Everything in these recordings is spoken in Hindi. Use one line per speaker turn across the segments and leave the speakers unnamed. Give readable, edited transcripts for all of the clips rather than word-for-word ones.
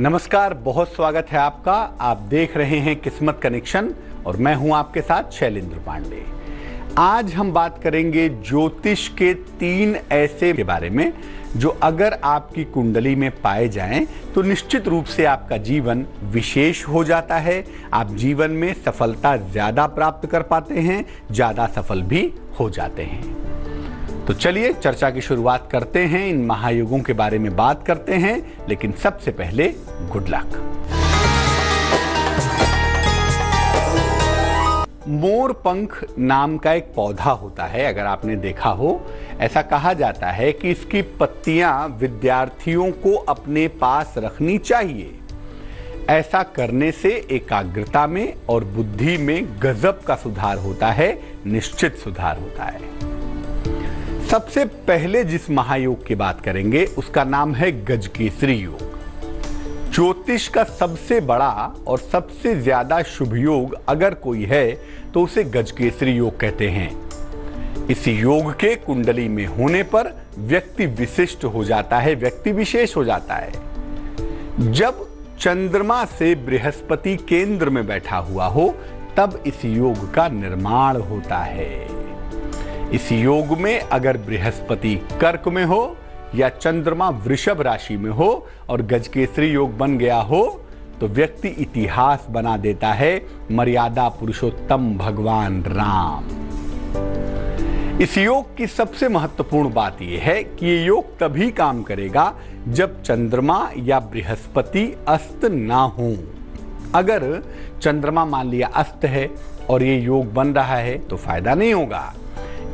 नमस्कार, बहुत स्वागत है आपका। आप देख रहे हैं किस्मत कनेक्शन और मैं हूं आपके साथ शैलेंद्र पांडे। आज हम बात करेंगे ज्योतिष के 3 ऐसे के बारे में जो अगर आपकी कुंडली में पाए जाएं तो निश्चित रूप से आपका जीवन विशेष हो जाता है। आप जीवन में सफलता ज्यादा प्राप्त कर पाते हैं, ज्यादा सफल भी हो जाते हैं। तो चलिए चर्चा की शुरुआत करते हैं, इन महायुगों के बारे में बात करते हैं। लेकिन सबसे पहले गुड लक। मोर पंख नाम का एक पौधा होता है, अगर आपने देखा हो। ऐसा कहा जाता है कि इसकी पत्तियां विद्यार्थियों को अपने पास रखनी चाहिए। ऐसा करने से एकाग्रता में और बुद्धि में गजब का सुधार होता है, निश्चित सुधार होता है। सबसे पहले जिस महायोग की बात करेंगे उसका नाम है गजकेसरी योग। ज्योतिष का सबसे बड़ा और सबसे ज्यादा शुभ योग अगर कोई है तो उसे गजकेसरी योग कहते हैं। इस योग के कुंडली में होने पर व्यक्ति विशिष्ट हो जाता है, व्यक्ति विशेष हो जाता है। जब चंद्रमा से बृहस्पति केंद्र में बैठा हुआ हो तब इस योग का निर्माण होता है। इस योग में अगर बृहस्पति कर्क में हो या चंद्रमा वृषभ राशि में हो और गजकेसरी योग बन गया हो तो व्यक्ति इतिहास बना देता है, मर्यादा पुरुषोत्तम भगवान राम। इस योग की सबसे महत्वपूर्ण बात यह है कि ये योग तभी काम करेगा जब चंद्रमा या बृहस्पति अस्त ना हो। अगर चंद्रमा मान लिया अस्त है और ये योग बन रहा है तो फायदा नहीं होगा,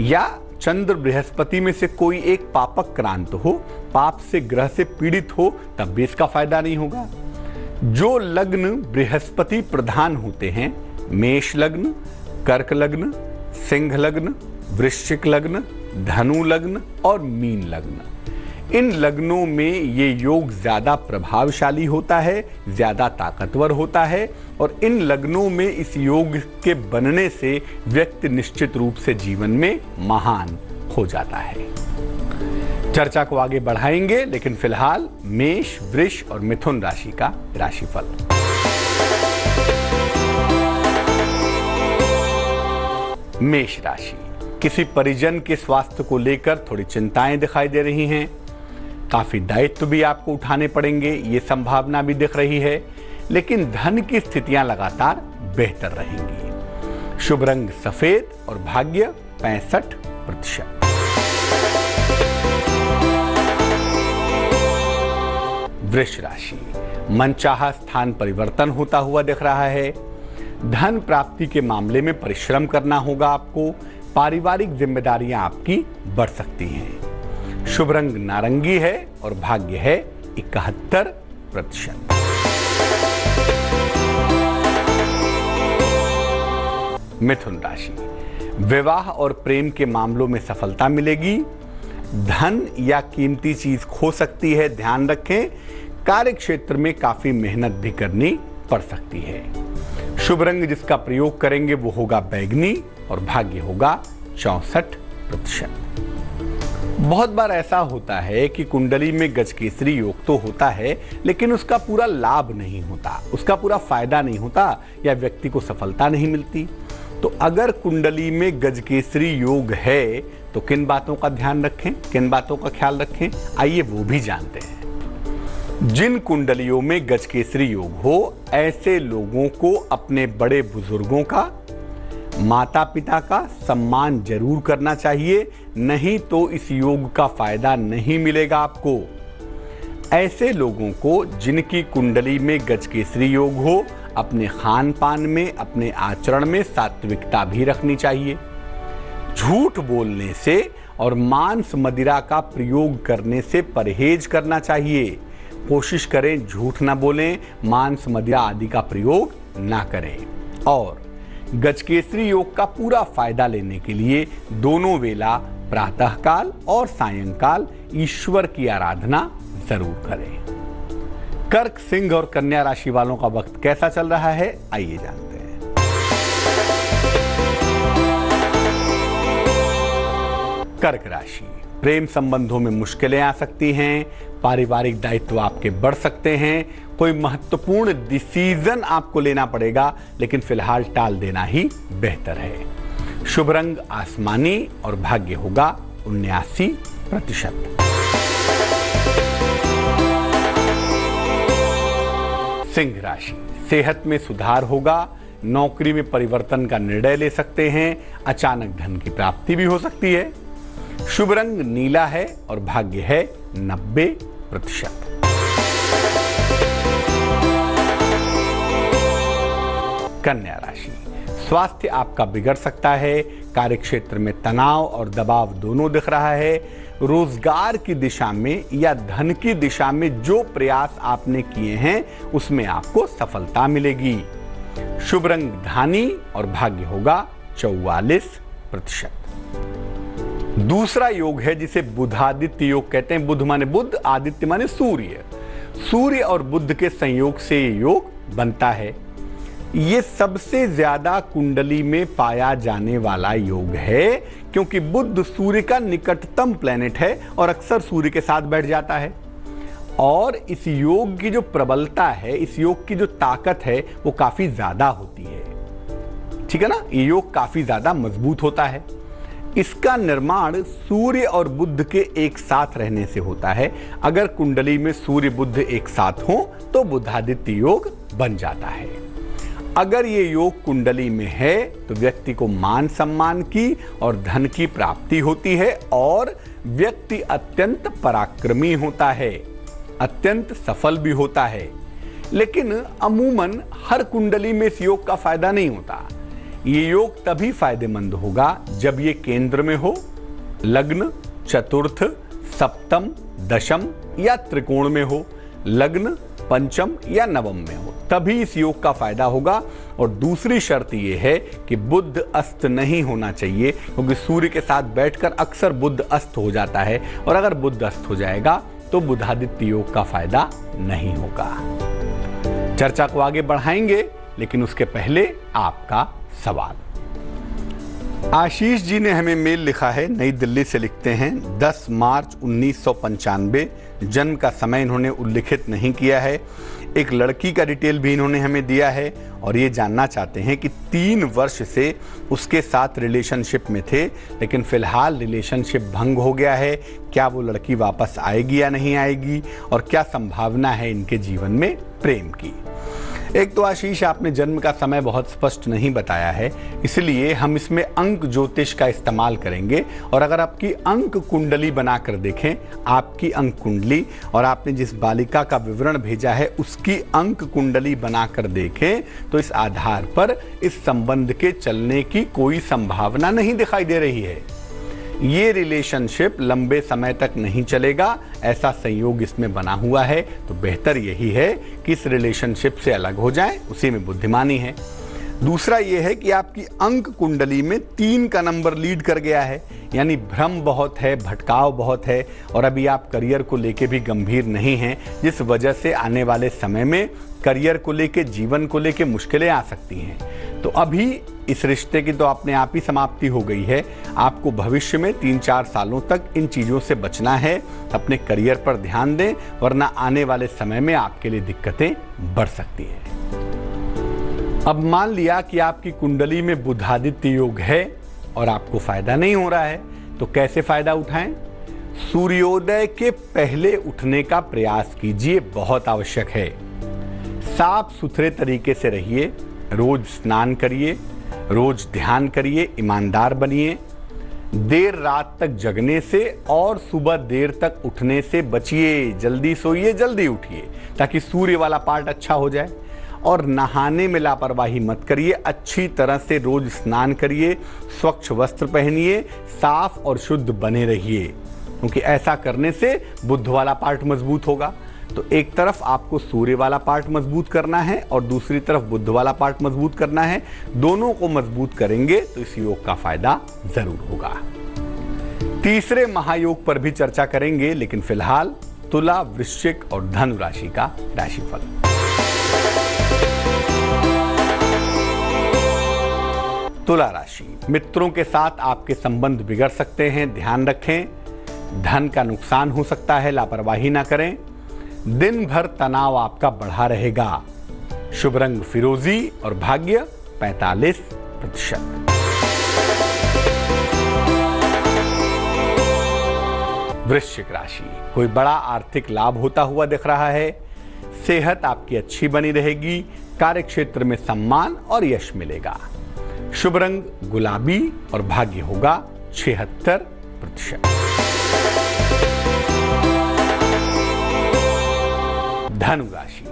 या चंद्र बृहस्पति में से कोई एक पापक क्रांत हो, पाप से ग्रह से पीड़ित हो, तब भी इसका फायदा नहीं होगा। जो लग्न बृहस्पति प्रधान होते हैं, मेष लग्न, कर्क लग्न, सिंह लग्न, वृश्चिक लग्न, धनु लग्न और मीन लग्न, इन लग्नों में ये योग ज्यादा प्रभावशाली होता है, ज्यादा ताकतवर होता है। और इन लग्नों में इस योग के बनने से व्यक्ति निश्चित रूप से जीवन में महान हो जाता है। चर्चा को आगे बढ़ाएंगे, लेकिन फिलहाल मेष, वृष और मिथुन राशि का राशिफल। मेष राशि, किसी परिजन के स्वास्थ्य को लेकर थोड़ी चिंताएं दिखाई दे रही हैं। काफी दायित्व भी आपको उठाने पड़ेंगे, ये संभावना भी दिख रही है। लेकिन धन की स्थितियां लगातार बेहतर रहेंगी। शुभ रंग सफेद और भाग्य 65%। वृष राशि, मनचाहा स्थान परिवर्तन होता हुआ दिख रहा है। धन प्राप्ति के मामले में परिश्रम करना होगा आपको। पारिवारिक जिम्मेदारियां आपकी बढ़ सकती हैं। शुभ रंग नारंगी है और भाग्य है 71%। मिथुन राशि, विवाह और प्रेम के मामलों में सफलता मिलेगी। धन या कीमती चीज खो सकती है, ध्यान रखें। कार्य क्षेत्र में काफी मेहनत भी करनी पड़ सकती है। शुभ रंग जिसका प्रयोग करेंगे वो होगा बैंगनी और भाग्य होगा 64%। बहुत बार ऐसा होता है कि कुंडली में गजकेसरी योग तो होता है लेकिन उसका पूरा लाभ नहीं होता, उसका पूरा फायदा नहीं होता या व्यक्ति को सफलता नहीं मिलती। तो अगर कुंडली में गजकेसरी योग है तो किन बातों का ध्यान रखें, किन बातों का ख्याल रखें, आइए वो भी जानते हैं। जिन कुंडलियों में गजकेसरी योग हो, ऐसे लोगों को अपने बड़े बुजुर्गों का, माता पिता का सम्मान जरूर करना चाहिए, नहीं तो इस योग का फायदा नहीं मिलेगा आपको। ऐसे लोगों को जिनकी कुंडली में गजकेसरी योग हो, अपने खान पान में, अपने आचरण में सात्विकता भी रखनी चाहिए। झूठ बोलने से और मांस मदिरा का प्रयोग करने से परहेज करना चाहिए। कोशिश करें झूठ ना बोलें, मांस मदिरा आदि का प्रयोग ना करें। और गजकेसरी योग का पूरा फायदा लेने के लिए दोनों वेला प्रातःकाल और सायंकाल ईश्वर की आराधना जरूर करें। कर्क, सिंह और कन्या राशि वालों का वक्त कैसा चल रहा है, आइए जानते हैं। कर्क राशि, प्रेम संबंधों में मुश्किलें आ सकती हैं, पारिवारिक दायित्व आपके बढ़ सकते हैं, कोई महत्वपूर्ण डिसीजन आपको लेना पड़ेगा, लेकिन फिलहाल टाल देना ही बेहतर है। शुभ रंग आसमानी और भाग्य होगा 79%। सिंह राशि, सेहत में सुधार होगा, नौकरी में परिवर्तन का निर्णय ले सकते हैं, अचानक धन की प्राप्ति भी हो सकती है। शुभ रंग नीला है और भाग्य है 90%। कन्या राशि, स्वास्थ्य आपका बिगड़ सकता है, कार्यक्षेत्र में तनाव और दबाव दोनों दिख रहा है। रोजगार की दिशा में या धन की दिशा में जो प्रयास आपने किए हैं उसमें आपको सफलता मिलेगी। शुभ रंग धानी और भाग्य होगा 44%। दूसरा योग है जिसे बुधादित्य योग कहते हैं। बुध माने बुध, आदित्य माने सूर्य। सूर्य और बुध के संयोग से ये योग बनता है। ये सबसे ज्यादा कुंडली में पाया जाने वाला योग है, क्योंकि बुध सूर्य का निकटतम प्लेनेट है और अक्सर सूर्य के साथ बैठ जाता है। और इस योग की जो प्रबलता है, इस योग की जो ताकत है, वो काफी ज्यादा होती है। ठीक है ना, ये योग काफी ज्यादा मजबूत होता है। इसका निर्माण सूर्य और बुध के एक साथ रहने से होता है। अगर कुंडली में सूर्य बुध एक साथ हो तो बुधादित्य योग बन जाता है। अगर ये योग कुंडली में है तो व्यक्ति को मान सम्मान की और धन की प्राप्ति होती है और व्यक्ति अत्यंत पराक्रमी होता है, अत्यंत सफल भी होता है। लेकिन अमूमन हर कुंडली में इस योग का फायदा नहीं होता। ये योग तभी फायदेमंद होगा जब ये केंद्र में हो, लग्न, चतुर्थ, सप्तम, दशम या त्रिकोण में हो, लग्न, पंचम या नवम में हो, तभी इस योग का फायदा होगा। और दूसरी शर्त यह है कि बुध अस्त नहीं होना चाहिए, क्योंकि सूर्य के साथ बैठकर अक्सर बुध अस्त हो जाता है और अगर बुध अस्त हो जाएगा तो बुधादित्य योग का फायदा नहीं होगा। चर्चा को आगे बढ़ाएंगे, लेकिन उसके पहले आपका सवाल। आशीष जी ने हमें मेल लिखा है, नई दिल्ली से लिखते हैं। 10 मार्च 1995 जन्म का समय इन्होंने उल्लिखित नहीं किया है। एक लड़की का डिटेल भी इन्होंने हमें दिया है और ये जानना चाहते हैं कि 3 वर्ष से उसके साथ रिलेशनशिप में थे, लेकिन फिलहाल रिलेशनशिप भंग हो गया है। क्या वो लड़की वापस आएगी या नहीं आएगी, और क्या संभावना है इनके जीवन में प्रेम की। एक तो आशीष, आपने जन्म का समय बहुत स्पष्ट नहीं बताया है, इसलिए हम इसमें अंक ज्योतिष का इस्तेमाल करेंगे। और अगर आपकी अंक कुंडली बनाकर देखें, आपकी अंक कुंडली और आपने जिस बालिका का विवरण भेजा है उसकी अंक कुंडली बनाकर देखें, तो इस आधार पर इस संबंध के चलने की कोई संभावना नहीं दिखाई दे रही है। ये रिलेशनशिप लंबे समय तक नहीं चलेगा, ऐसा संयोग इसमें बना हुआ है। तो बेहतर यही है कि इस रिलेशनशिप से अलग हो जाएं, उसी में बुद्धिमानी है। दूसरा ये है कि आपकी अंक कुंडली में 3 का नंबर लीड कर गया है, यानी भ्रम बहुत है, भटकाव बहुत है और अभी आप करियर को लेके भी गंभीर नहीं हैं, जिस वजह से आने वाले समय में करियर को लेके, जीवन को लेके मुश्किलें आ सकती हैं। तो अभी इस रिश्ते की तो अपने आप ही समाप्ति हो गई है। आपको भविष्य में 3-4 सालों तक इन चीज़ों से बचना है, अपने करियर पर ध्यान दें, वरना आने वाले समय में आपके लिए दिक्कतें बढ़ सकती हैं। अब मान लिया कि आपकी कुंडली में बुधादित्य योग है और आपको फायदा नहीं हो रहा है, तो कैसे फायदा उठाएं? सूर्योदय के पहले उठने का प्रयास कीजिए, बहुत आवश्यक है। साफ सुथरे तरीके से रहिए, रोज स्नान करिए, रोज ध्यान करिए, ईमानदार बनिए। देर रात तक जगने से और सुबह देर तक उठने से बचिए। जल्दी सोइए, जल्दी उठिए, ताकि सूर्य वाला पार्ट अच्छा हो जाए। और नहाने में लापरवाही मत करिए, अच्छी तरह से रोज स्नान करिए, स्वच्छ वस्त्र पहनिए, साफ और शुद्ध बने रहिए, क्योंकि ऐसा करने से बुध वाला पार्ट मजबूत होगा। तो एक तरफ आपको सूर्य वाला पार्ट मजबूत करना है और दूसरी तरफ बुध वाला पार्ट मजबूत करना है। दोनों को मजबूत करेंगे तो इस योग का फायदा जरूर होगा। तीसरे महायोग पर भी चर्चा करेंगे, लेकिन फिलहाल तुला, वृश्चिक और धनु राशि का राशिफल। तुला राशि, मित्रों के साथ आपके संबंध बिगड़ सकते हैं, ध्यान रखें। धन का नुकसान हो सकता है, लापरवाही ना करें। दिन भर तनाव आपका बढ़ा रहेगा। शुभ रंग फिरोजी और भाग्य 45%। वृश्चिक राशि, कोई बड़ा आर्थिक लाभ होता हुआ दिख रहा है। सेहत आपकी अच्छी बनी रहेगी। कार्यक्षेत्र में सम्मान और यश मिलेगा। शुभ रंग गुलाबी और भाग्य होगा 76%। धनु राशि,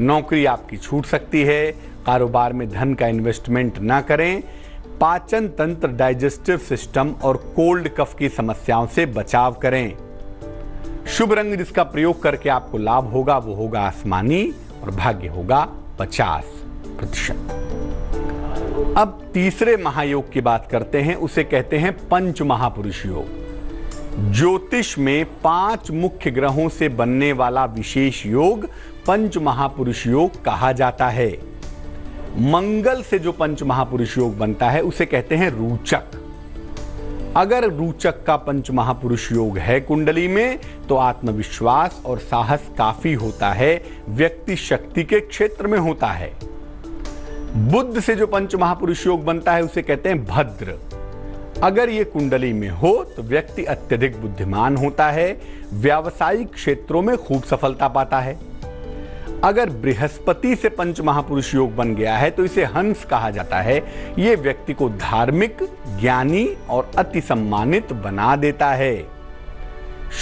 नौकरी आपकी छूट सकती है। कारोबार में धन का इन्वेस्टमेंट ना करें। पाचन तंत्र, डाइजेस्टिव सिस्टम और कोल्ड कफ की समस्याओं से बचाव करें। शुभ रंग जिसका प्रयोग करके आपको लाभ होगा वो होगा आसमानी और भाग्य होगा 50%। अब तीसरे महायोग की बात करते हैं, उसे कहते हैं पंच महापुरुष योग। ज्योतिष में 5 मुख्य ग्रहों से बनने वाला विशेष योग पंच महापुरुष योग कहा जाता है। मंगल से जो पंच महापुरुष योग बनता है उसे कहते हैं रूचक। अगर रूचक का पंच महापुरुष योग है कुंडली में तो आत्मविश्वास और साहस काफी होता है, व्यक्ति शक्ति के क्षेत्र में होता है। बुध से जो पंच महापुरुष योग बनता है उसे कहते हैं भद्र। अगर ये कुंडली में हो तो व्यक्ति अत्यधिक बुद्धिमान होता है, व्यावसायिक क्षेत्रों में खूब सफलता पाता है। अगर बृहस्पति से पंच महापुरुष योग बन गया है तो इसे हंस कहा जाता है। यह व्यक्ति को धार्मिक, ज्ञानी और अति सम्मानित बना देता है।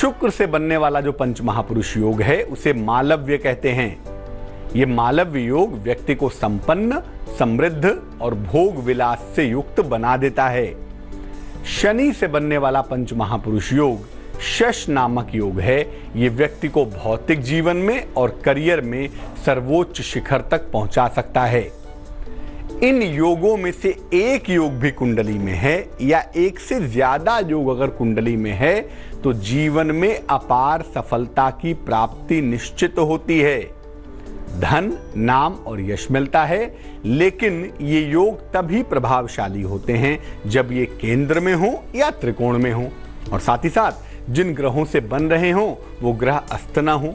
शुक्र से बनने वाला जो पंच महापुरुष योग है उसे मालव्य कहते हैं। यह मालव्य योग व्यक्ति को संपन्न, समृद्ध और भोग विलास से युक्त बना देता है। शनि से बनने वाला पंच महापुरुष योग शश नामक योग है। ये व्यक्ति को भौतिक जीवन में और करियर में सर्वोच्च शिखर तक पहुंचा सकता है। इन योगों में से एक योग भी कुंडली में है या एक से ज्यादा योग अगर कुंडली में है तो जीवन में अपार सफलता की प्राप्ति निश्चित होती है। धन, नाम और यश मिलता है, लेकिन ये योग तभी प्रभावशाली होते हैं जब ये केंद्र में हो या त्रिकोण में हो, और साथ ही साथ जिन ग्रहों से बन रहे हो वो ग्रह अस्त न हो।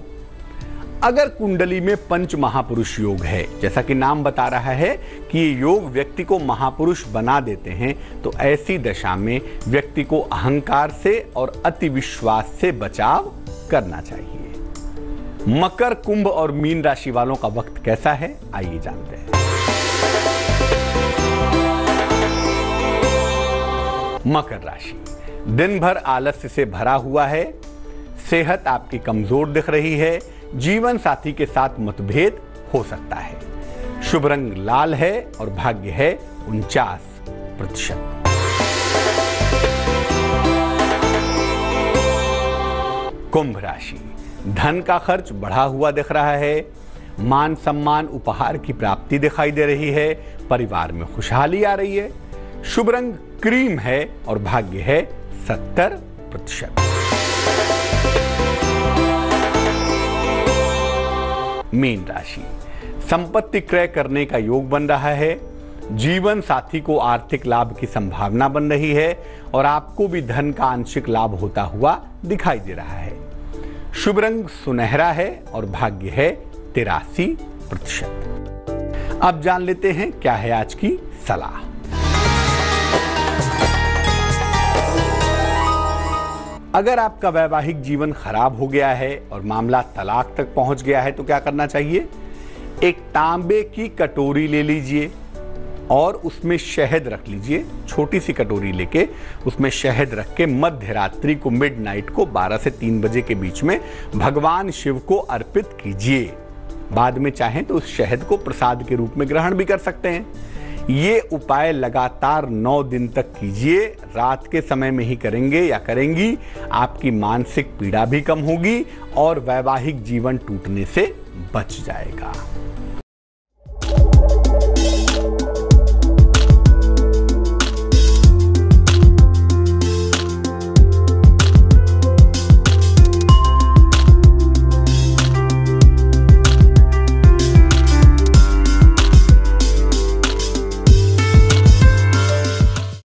अगर कुंडली में पंच महापुरुष योग है, जैसा कि नाम बता रहा है कि ये योग व्यक्ति को महापुरुष बना देते हैं, तो ऐसी दशा में व्यक्ति को अहंकार से और अति विश्वास से बचाव करना चाहिए। मकर, कुंभ और मीन राशि वालों का वक्त कैसा है, आइए जानते हैं। मकर राशि, दिन भर आलस्य से भरा हुआ है। सेहत आपकी कमजोर दिख रही है। जीवन साथी के साथ मतभेद हो सकता है। शुभ रंग लाल है और भाग्य है 49%। कुंभ राशि, धन का खर्च बढ़ा हुआ दिख रहा है। मान सम्मान, उपहार की प्राप्ति दिखाई दे रही है। परिवार में खुशहाली आ रही है। शुभ रंग क्रीम है और भाग्य है 70%। मीन राशि, संपत्ति क्रय करने का योग बन रहा है। जीवन साथी को आर्थिक लाभ की संभावना बन रही है और आपको भी धन का आंशिक लाभ होता हुआ दिखाई दे रहा है। शुभ रंग सुनहरा है और भाग्य है 83%। अब जान लेते हैं क्या है आज की सलाह। अगर आपका वैवाहिक जीवन खराब हो गया है और मामला तलाक तक पहुंच गया है तो क्या करना चाहिए? एक तांबे की कटोरी ले लीजिए और उसमें शहद रख लीजिए। छोटी सी कटोरी लेके उसमें शहद रख के मध्य रात्रि को, मिडनाइट को 12 से 3 बजे के बीच में भगवान शिव को अर्पित कीजिए। बाद में चाहें तो उस शहद को प्रसाद के रूप में ग्रहण भी कर सकते हैं। ये उपाय लगातार 9 दिन तक कीजिए। रात के समय में ही करेंगे या करेंगी, आपकी मानसिक पीड़ा भी कम होगी और वैवाहिक जीवन टूटने से बच जाएगा।